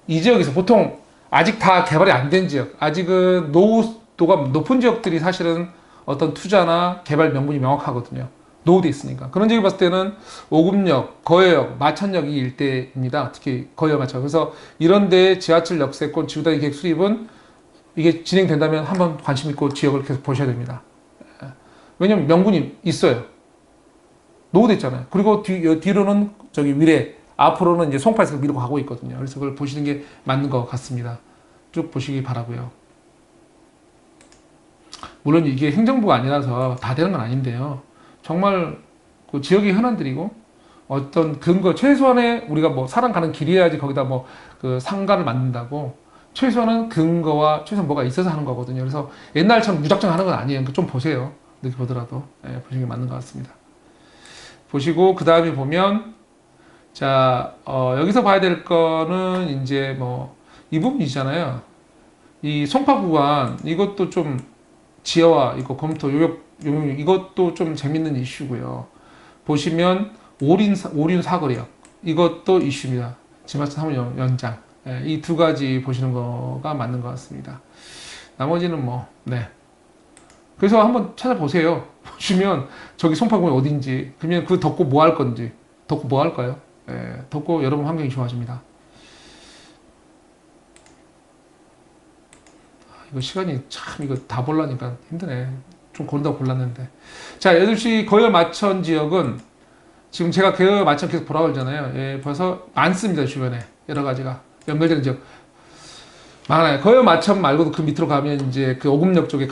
이 지역에서 보통 아직 다 개발이 안 된 지역, 아직은 노후도가 높은 지역들이 사실은 어떤 투자나 개발 명분이 명확하거든요. 노후돼 있으니까. 그런 지역을 봤을 때는 오금역, 거여역, 마천역 이 일대입니다. 특히 거여 마천. 그래서 이런 데 지하철 역세권 지구단위 계획 수립은 이게 진행된다면 한번 관심 있고 지역을 계속 보셔야 됩니다. 왜냐면 명분이 있어요. 노후돼 있잖아요. 그리고 뒤로는 저기 위례, 앞으로는 이제 송파에서 밀고 가고 있거든요. 그래서 그걸 보시는 게 맞는 것 같습니다. 쭉 보시기 바라고요. 물론 이게 행정부가 아니라서 다 되는 건 아닌데요. 정말 그 지역의 현안들이고 어떤 근거 최소한의 우리가 뭐 사람 가는 길이어야지 거기다 뭐 그 상가를 만든다고 최소한은 근거와 최소한 뭐가 있어서 하는 거거든요. 그래서 옛날처럼 무작정 하는 건 아니에요. 그러니까 좀 보세요. 이렇게 보더라도 보시는 게 맞는 것 같습니다. 보시고 그 다음에 보면 자 여기서 봐야 될 거는 이제 뭐 이 부분이잖아요. 이 송파 구간 이것도 좀 지하화 이거 검토 요역 용역 이것도 좀 재밌는 이슈고요. 보시면 오륜 사거리역 이것도 이슈입니다. 지하철 3호 연장 이 두 가지 보시는 거가 맞는 것 같습니다. 나머지는 뭐 네. 그래서 한번 찾아보세요. 보시면 저기 송파구이 어딘지 그러면 그 덮고 뭐 할 건지 덮고 뭐 할까요? 덮고 여러분 환경이 좋아집니다. 이거 시간이 참 이거 다 보려니까 힘드네. 좀 고른다고 골랐는데. 자, 8시 거열 마천 지역은 지금 제가 거열 마천 계속 보라고 하잖아요. 벌써 많습니다. 주변에. 여러 가지가. 연결되는 지역. 많아요. 거열 마천 말고도 그 밑으로 가면 이제 그 오금역 쪽에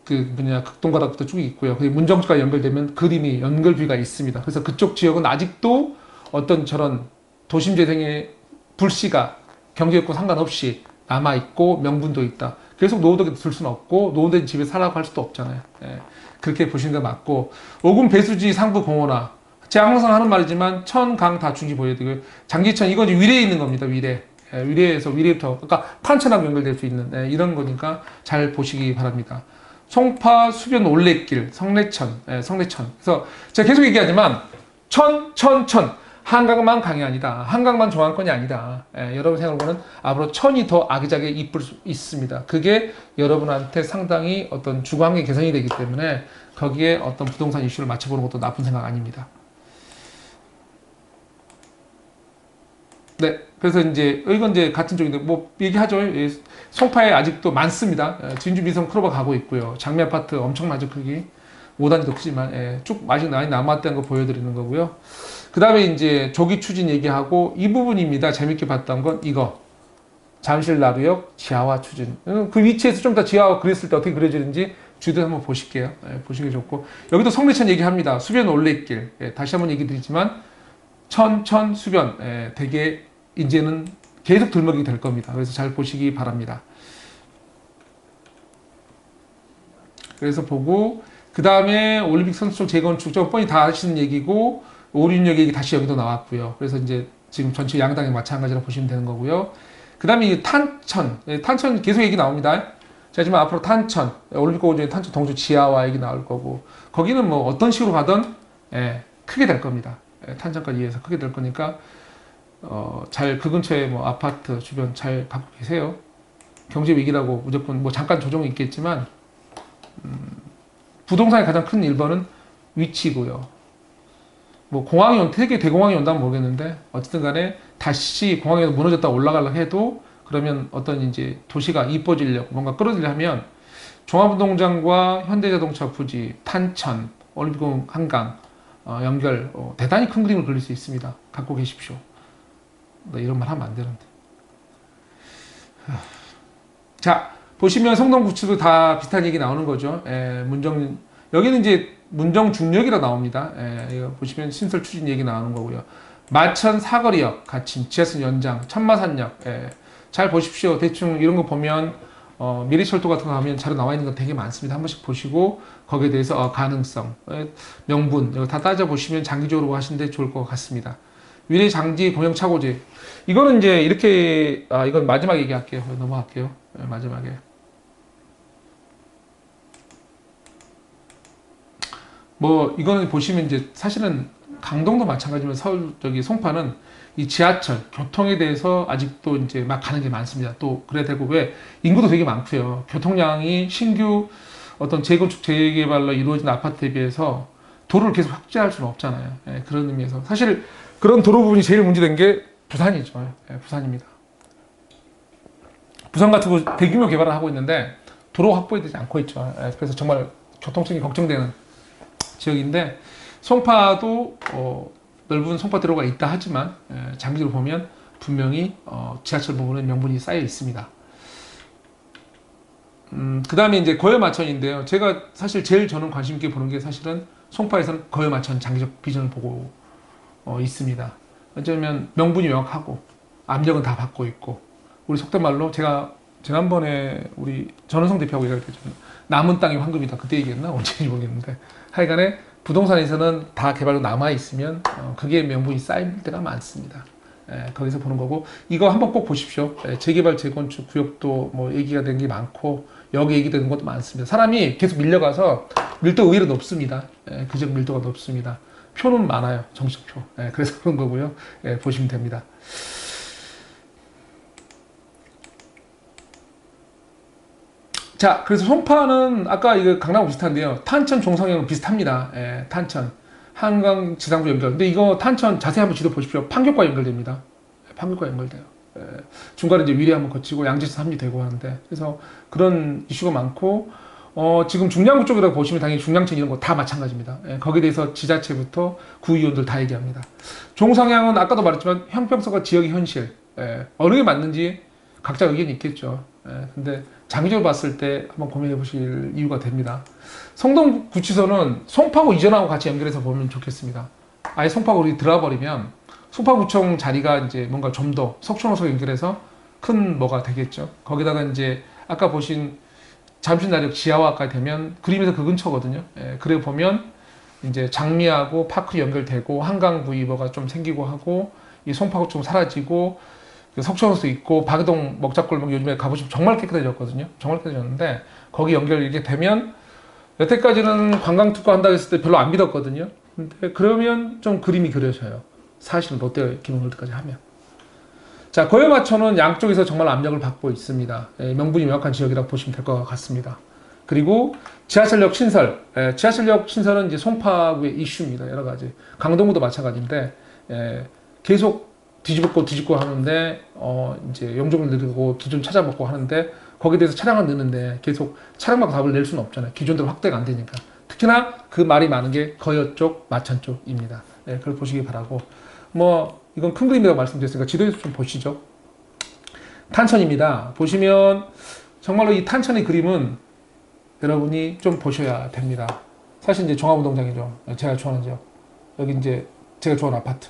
극동가락부터 쭉 있고요. 문정주가 연결되면 그림이 연결비가 있습니다. 그래서 그쪽 지역은 아직도 어떤 저런 도심재생의 불씨가 경제력과 상관없이 남아있고 명분도 있다. 계속 노후되게 둘 수는 없고 노후된 집에 살라고 할 수도 없잖아요. 그렇게 보시는 게 맞고 오금 배수지 상부 공원화 제가 항상 하는 말이지만 천강 다중지 보여드리고요. 장기천 이건 위례에 있는 겁니다. 위례에서 위례부터 그러니까 탄천하고 연결될 수 있는 이런 거니까 잘 보시기 바랍니다. 송파 수변 올레길 성내천 그래서 제가 계속 얘기하지만 천 한강만 강이 아니다. 한강만 정한권이 아니다. 여러분 생각으로는 앞으로 천이 더 아기자기하게 이쁠 수 있습니다. 그게 여러분한테 상당히 어떤 주거환경 개선이 되기 때문에 거기에 어떤 부동산 이슈를 맞춰보는 것도 나쁜 생각 아닙니다. 네, 그래서 이건 같은 쪽인데 뭐 얘기하죠. 송파에 아직도 많습니다. 진주 미성 클로버 가고 있고요. 장미 아파트 엄청나죠 크기. 5단지도 크지만 쭉 많이 남았다는 거 보여드리는 거고요. 그 다음에 이제 조기 추진 얘기하고 이 부분입니다. 재밌게 봤던 건 이거 잠실 나루역 지하화 추진. 그 위치에서 좀 더 지하화 그렸을 때 어떻게 그려지는지 주변 한번 보실게요. 보시는 게 좋고 여기도 성내천 얘기합니다. 수변 올레길 다시 한번 얘기 드리지만 천 수변 되게 이제는 계속 들먹이 될 겁니다. 그래서 잘 보시기 바랍니다. 그래서 보고 그 다음에 올림픽 선수촌 재건축 저 뻔히 다 하시는 얘기고 오륜역 얘기 다시 여기도 나왔고요. 그래서 이제 지금 전체 양당이 마찬가지로 보시면 되는 거고요. 그 다음에 이 탄천 계속 얘기 나옵니다. 자, 지금 앞으로 탄천 올림픽 공원 중에 탄천 동주 지하화 얘기 나올 거고 거기는 뭐 어떤 식으로 가든 크게 될 겁니다. 탄천까지 이해해서 크게 될 거니까 잘 그 근처에 뭐 아파트 주변 잘 갖고 계세요. 경제 위기라고 무조건 뭐 잠깐 조정이 있겠지만 부동산의 가장 큰 1번은 위치고요. 뭐 공항이 세계 대공항이 온다면 모르겠는데 어쨌든 간에 다시 공항에서 무너졌다 올라가려고 해도 그러면 어떤 이제 도시가 이뻐지려고 뭔가 끌어들려 하면 종합운동장과 현대자동차 부지, 탄천, 올림픽공원 한강 연결 대단히 큰 그림을 그릴 수 있습니다. 갖고 계십시오. 이런 말 하면 안 되는데. 자, 보시면 성동구치도 다 비슷한 얘기 나오는 거죠. 여기는 이제 문정중역이라 나옵니다. 이거 보시면 신설 추진 얘기 나오는 거고요. 마천 사거리역 같이 지하철 연장, 천마산역 잘 보십시오. 대충 이런 거 보면 미래철도 같은 거 하면 자료 나와 있는 거 되게 많습니다. 한 번씩 보시고 거기에 대해서 가능성, 명분 이거 다 따져보시면 장기적으로 하시는데 좋을 것 같습니다. 위례 장지 공영 착오제 이거는 이제 이렇게 이건 마지막 얘기할게요. 넘어갈게요. 마지막에 뭐 이거는 보시면 이제 사실은 강동도 마찬가지지만 서울 송파는 이 지하철 교통에 대해서 아직도 이제 막 가는 게 많습니다. 또 그래야 되고 왜 인구도 되게 많고요. 교통량이 신규 어떤 재건축 재개발로 이루어진 아파트에 비해서 도로를 계속 확대할 수는 없잖아요. 그런 의미에서 사실 그런 도로 부분이 제일 문제된 게 부산이죠. 부산입니다. 부산 같은 거 대규모 개발을 하고 있는데 도로 확보되지 않고 있죠. 그래서 정말 교통성이 걱정되는 지역인데 송파도 넓은 송파대로가 있다 하지만 장기적으로 보면 분명히 지하철 부분에 명분이 쌓여 있습니다. 그 다음에 이제 거열마천인데요. 제가 사실 제일 저는 관심 있게 보는 게 사실은 송파에서는 거여마천 장기적 비전을 보고 있습니다. 어쩌면 명분이 명확하고 압력은 다 받고 있고, 우리 속된 말로 제가 지난번에 우리 전원성 대표하고 얘기할 때 남은 땅이 황금이다 그때 얘기했나 언제인지 모르겠는데, 하여간에 부동산에서는 다 개발로 남아 있으면 그게 명분이 쌓일 때가 많습니다. 거기서 보는 거고, 이거 한번 꼭 보십시오. 재개발 재건축 구역도 뭐 얘기가 된 게 많고 여기 얘기되는 것도 많습니다. 사람이 계속 밀려가서 밀도 의외로 높습니다. 그적 밀도가 높습니다. 표는 많아요. 정식표. 그래서 그런 거고요. 보시면 됩니다. 자, 그래서 송파는 아까 이거 강남하고 비슷한데요. 탄천 종성형은 비슷합니다. 탄천. 한강 지상부 연결. 근데 이거 탄천 자세히 한번 지도 보십시오. 판교과 연결됩니다. 판교과 연결돼요. 중간에 이제 위례 한번 거치고 양재에서 합류되고 하는데, 그래서 그런 이슈가 많고, 지금 중량구 쪽이라고 보시면 당연히 중량천 이런 거 다 마찬가지입니다. 거기에 대해서 지자체부터 구의원들 다 얘기합니다. 종성향은 아까도 말했지만 형평성과 지역의 현실, 어느 게 맞는지 각자 의견이 있겠죠. 근데 장기적으로 봤을 때 한번 고민해 보실 이유가 됩니다. 성동구치소는 송파구 이전하고 같이 연결해서 보면 좋겠습니다. 아예 송파구로 들어와 버리면 송파구청 자리가 이제 뭔가 좀 더 석촌호소 연결해서 큰 뭐가 되겠죠. 거기다가 이제 아까 보신 잠실나력 지하화까지 되면 그림에서 그 근처거든요. 그래 보면 이제 장미하고 파크 연결되고 한강 부위 뭐가 좀 생기고 하고, 이 송파구청 사라지고 석촌호수 있고 박이동 먹자골목 요즘에 가보시면 정말 깨끗해졌거든요. 정말 깨끗해졌는데 거기 연결이 이렇게 되면, 여태까지는 관광 특화 한다고 했을 때 별로 안 믿었거든요. 근데 그러면 좀 그림이 그려져요. 사실은 롯데 기능월드까지 하면. 자, 거여마천은 양쪽에서 정말 압력을 받고 있습니다. 명분이 명확한 지역이라고 보시면 될 것 같습니다. 그리고 지하철역 신설. 지하철역 신설은 이제 송파구의 이슈입니다. 여러 가지. 강동구도 마찬가지인데, 계속 뒤집고 하는데, 이제 용적을 늘리고 기존 찾아먹고 하는데, 거기에 대해서 차량을 넣는데 계속 차량만 답을 낼 수는 없잖아요. 기존대로 확대가 안 되니까. 특히나 그 말이 많은 게 거여 쪽, 마천 쪽입니다. 그걸 보시기 바라고. 뭐, 이건 큰 그림이라고 말씀드렸으니까 지도에서 좀 보시죠. 탄천입니다. 보시면 정말로 이 탄천의 그림은 여러분이 좀 보셔야 됩니다. 사실 이제 종합운동장이죠. 제가 좋아하는 지역. 여기 이제 제가 좋아하는 아파트.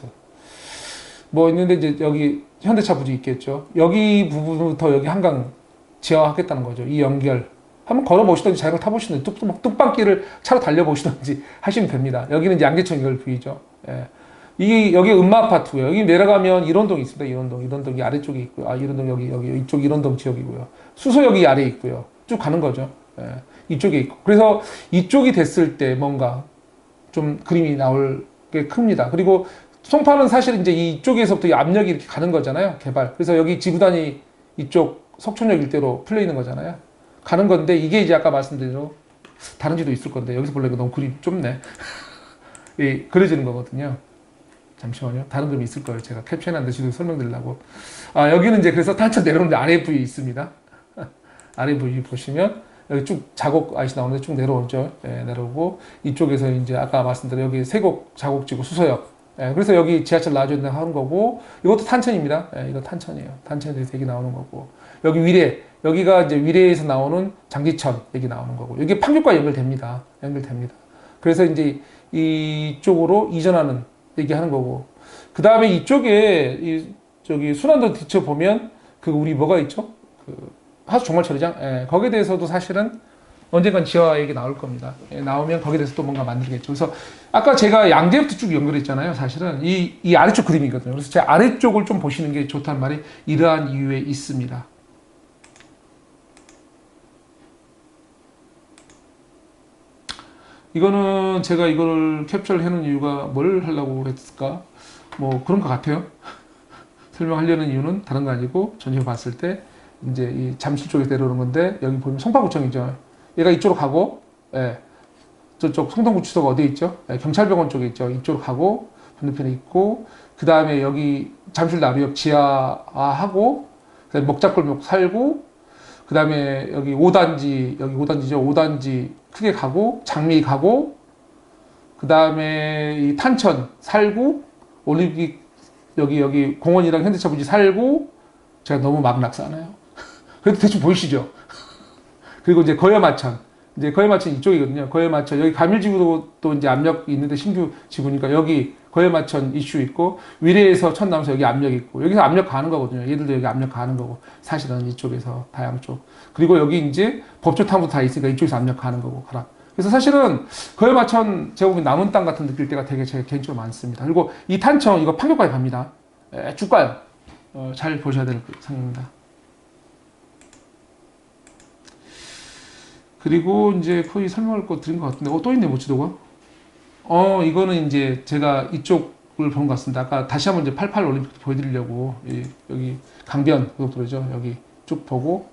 뭐 있는데 이제 여기 현대차 부지 있겠죠. 여기 부분부터 여기 한강 지하화하겠다는 거죠. 이 연결. 한번 걸어보시든지 자전거 타보시든지 뚝방길을 차로 달려보시든지 하시면 됩니다. 여기는 이제 양재천 연결 부위죠. 이게 여기 음마아파트고요. 여기 내려가면 일원동이 있습니다. 일원동이 아래쪽에 있고요. 일원동 여기 이쪽 일원동 지역이고요. 수서역이 아래에 있고요. 쭉 가는 거죠. 이쪽에 있고. 그래서 이쪽이 됐을 때 뭔가 좀 그림이 나올 게 큽니다. 그리고 송파는 사실 이제 이쪽에서부터 이 압력이 이렇게 가는 거잖아요. 개발. 그래서 여기 지구단이 이쪽 석촌역 일대로 풀려 있는 거잖아요. 가는 건데, 이게 이제 아까 말씀드린 대로 다른 지도 있을 건데 여기서 보려니까 너무 그림 좁네. 그려지는 거거든요. 잠시만요. 다른 그림이 있을 거예요. 제가 캡션한데 지도 설명드리려고. 여기는 이제 그래서 탄천 내려오는데 아래 부위 있습니다. 아래 부위 보시면 여기 쭉 자곡 아이씨 나오는데 쭉 내려오죠. 내려오고 이쪽에서 이제 아까 말씀드린 여기 세곡 자곡지구 수서역. 그래서 여기 지하철 놔줘야 하는 거고, 이것도 탄천입니다. 이거 탄천이에요. 탄천에 대기 나오는 거고, 여기 위례, 여기가 이제 위례에서 나오는 장지천 얘기 나오는 거고, 여기 판교과 연결됩니다. 그래서 이제 이쪽으로 이전하는 얘기하는 거고, 그 다음에 이쪽에 저기 순환도 뒤쳐 보면 그 우리 뭐가 있죠? 그 하수 종말처리장, 거기에 대해서도 사실은 언젠간 지하 얘기 나올 겁니다. 나오면 거기에 대해서 또 뭔가 만들겠죠. 그래서 아까 제가 양재부터 쭉 연결했잖아요. 사실은 이 아래쪽 그림이거든요. 그래서 제 아래쪽을 좀 보시는 게 좋다는 말이 이러한 이유에 있습니다. 이거는 제가 이걸 캡처를 해놓은 이유가 뭘 하려고 했을까? 뭐 그런 것 같아요. 설명하려는 이유는 다른 거 아니고, 전체로 봤을 때 이제 이 잠실 쪽에 내려오는 건데, 여기 보면 송파구청이죠. 얘가 이쪽으로 가고, 저쪽 성동구치소가 어디에 있죠? 경찰병원 쪽에 있죠. 이쪽으로 가고, 반대편에 있고, 그 다음에 여기 잠실나루역 지하하고, 그다음에 먹자골목 살고, 그 다음에 여기 5단지, 여기 5단지죠. 5단지 크게 가고, 장미 가고, 그 다음에 이 탄천 살고, 올림픽 여기 공원이랑 현대차 부지 살고, 제가 너무 막 낙서하나요? 그래도 대충 보이시죠? 그리고 이제 거여마천. 이제 거에 맞춘 이쪽이거든요. 거에 맞춰 여기 가밀지구도 또 이제 압력이 있는데 신규 지구니까 여기 거에 맞춘 이슈 있고 위례에서 천 나면서 여기 압력 있고 여기서 압력 가는 거거든요. 얘들도 여기 압력 가는 거고 사실은 이쪽에서 다양 쪽 그리고 여기 이제 법조탐도 다 있으니까 이쪽에서 압력 가는 거고 가라. 그래서 사실은 거에 맞춘 제가 보면 남은 땅 같은 느낄 때가 되게 제 개인적으로 많습니다. 그리고 이 탄청 이거 판교까지 갑니다. 쭉 가요. 잘 보셔야 될 상황입니다. 그리고 이제 거의 설명할 거 드린 것 같은데, 또 있네, 모치도가. 이거는 이제 제가 이쪽을 본 것 같습니다. 아까 다시 한번 이제 88 올림픽 보여드리려고, 여기 강변 고속도로죠. 여기 쭉 보고,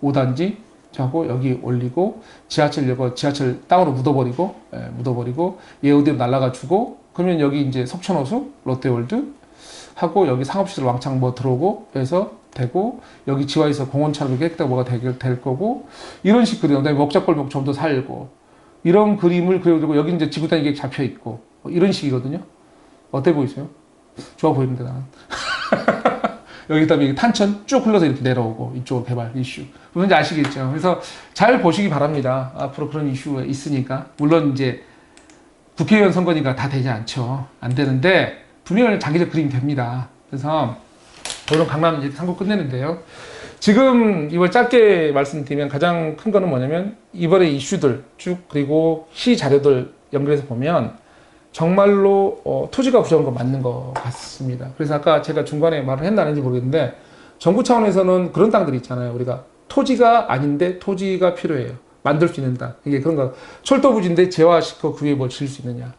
5단지 하고 여기 올리고, 지하철 땅으로 묻어버리고, 얘 어디로 날아가 주고, 그러면 여기 이제 석촌호수, 롯데월드, 하고 여기 상업시설 왕창 뭐 들어오고 해서 되고 여기 지하에서 공원처럼 깨끗하게 뭐가 될 거고 이런 식 그림 그다음에 먹자골목 좀 더 살고 이런 그림을 그려주고 여기 이제 지구단위 계획 잡혀 있고 이런 식이거든요. 어때 보이세요? 좋아 보이는데 나는 여기 그다음에 탄천 쭉 흘러서 이렇게 내려오고 이쪽으로 개발 이슈 뭔지 아시겠죠? 그래서 잘 보시기 바랍니다. 앞으로 그런 이슈가 있으니까 물론 이제 국회의원 선거니까 다 되지 않죠. 안 되는데 분명히 장기적 그림이 됩니다. 그래서 오늘 강남 이제 상고 끝내는데요. 지금 이걸 짧게 말씀드리면 가장 큰 거는 뭐냐면 이번에 이슈들 쭉 그리고 시 자료들 연결해서 보면 정말로 토지가 부족한 거 맞는 것 같습니다. 그래서 아까 제가 중간에 말을 했나 안 했는지 모르겠는데 정부 차원에서는 그런 땅들이 있잖아요. 우리가 토지가 아닌데 토지가 필요해요. 만들 수 있는 땅. 이게 그런 거. 철도 부지인데 재화시켜 그 위에 뭘 지을 수 있느냐.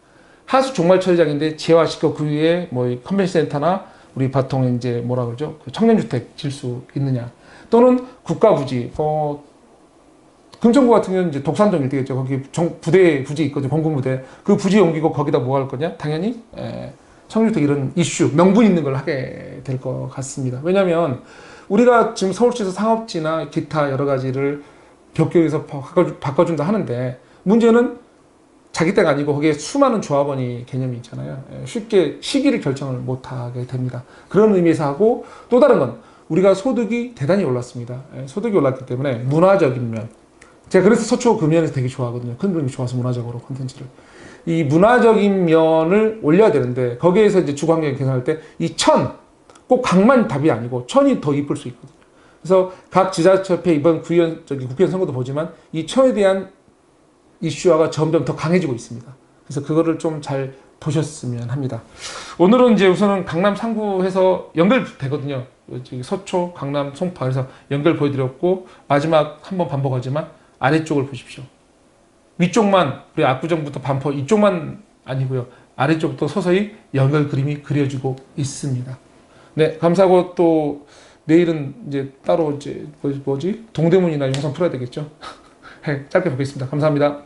하수 종말 처리장인데 재화시켜 그 위에 뭐 컨벤션 센터나 우리 보통 이제 뭐라 그러죠? 그 청년주택 질 수 있느냐. 또는 국가부지, 금천구 같은 경우는 이제 독산동 일대겠죠. 거기 부대, 부지 있거든요. 공군부대. 그 부지 옮기고 거기다 뭐 할 거냐? 당연히, 청년주택 이런 이슈, 명분 있는 걸 하게 될 것 같습니다. 왜냐면 우리가 지금 서울시에서 상업지나 기타 여러 가지를 벽교에서 바꿔준다 하는데 문제는 자기 때가 아니고 거기에 수많은 조합원이 개념이 있잖아요. 쉽게 시기를 결정을 못하게 됩니다. 그런 의미에서 하고 또 다른 건 우리가 소득이 대단히 올랐습니다. 소득이 올랐기 때문에 문화적인 면 제가 그래서 서초 금연에서 되게 좋아하거든요. 큰 그림이 좋아서 문화적으로 콘텐츠를 이 문화적인 면을 올려야 되는데 거기에서 이제 주거환경 개선할 때 이 꼭 강만 답이 아니고 천이 더 이쁠 수 있거든요. 그래서 각 지자체협회 이번 국회의원 선거도 보지만 이 천에 대한 이슈화가 점점 더 강해지고 있습니다. 그래서 그거를 좀 잘 보셨으면 합니다. 오늘은 이제 우선은 강남 상구해서 연결되거든요. 서초, 강남, 송파 그래서 연결 보여드렸고 마지막 한번 반복하지만 아래쪽을 보십시오. 위쪽만 우리 압구정부터 반포 이쪽만 아니고요. 아래쪽부터 서서히 연결 그림이 그려지고 있습니다. 네, 감사하고 또 내일은 이제 따로 이제 동대문이나 용산 풀어야 되겠죠. 짧게 보겠습니다. 감사합니다.